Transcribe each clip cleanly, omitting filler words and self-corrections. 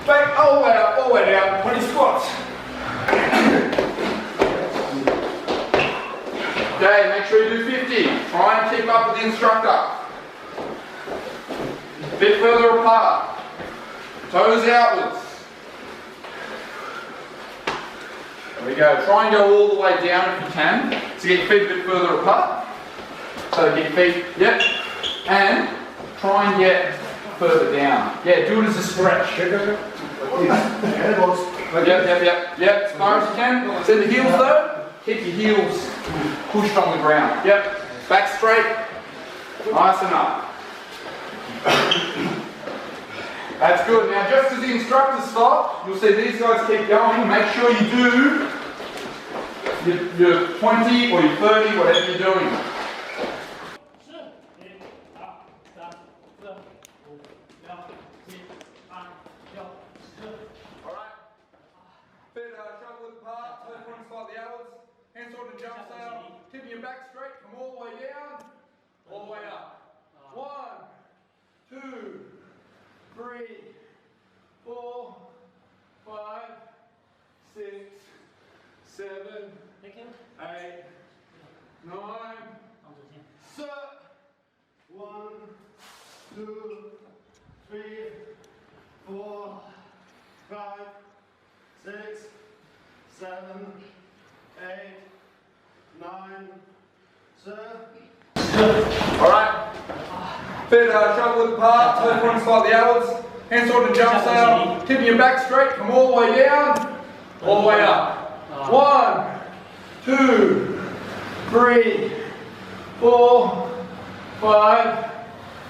Back, all the way down, 20 squats. Okay, make sure you do 50. Try and keep up with the instructor. A bit further apart. Toes outwards. There we go. Try and go all the way down if you can. So get your feet a bit further apart. So get your feet, yep. And try and get further down. Yeah, do it as a stretch. Yep. As far as you can. Send the heels though. Keep your heels pushed on the ground. Yep. Back straight. Nice and up. That's good. Now just as the instructors stop, you'll see these guys keep going. Make sure you do your 20 or your 30, whatever you're doing. Alright. Feet shoulder width apart, toes pointing slightly outwards. Hands sort of jump sail. Keeping your back straight, come all the way down, all the way up. 1, 2, 3, 4, 5, 6, 7, 8, 9. Sit. 1, 2, 3, 4, 5, 6, 7, 8, 9. Sit. Alright. Feet shoulder width apart, toes pointing slightly outwards. Hands sort of jump sail. Keeping your back straight, come all the way down, all the way up. 1, 2, 3, 4, 5,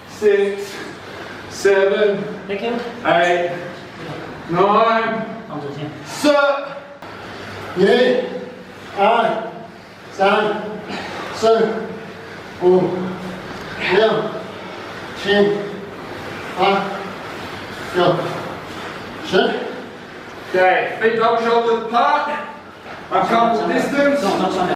6, 7, 8, 9. Sit. 1, 2, 3, 4, 5, 6, 7, 8, 9, 10. Okay, feet double shoulder width apart. Uncomfortable distance.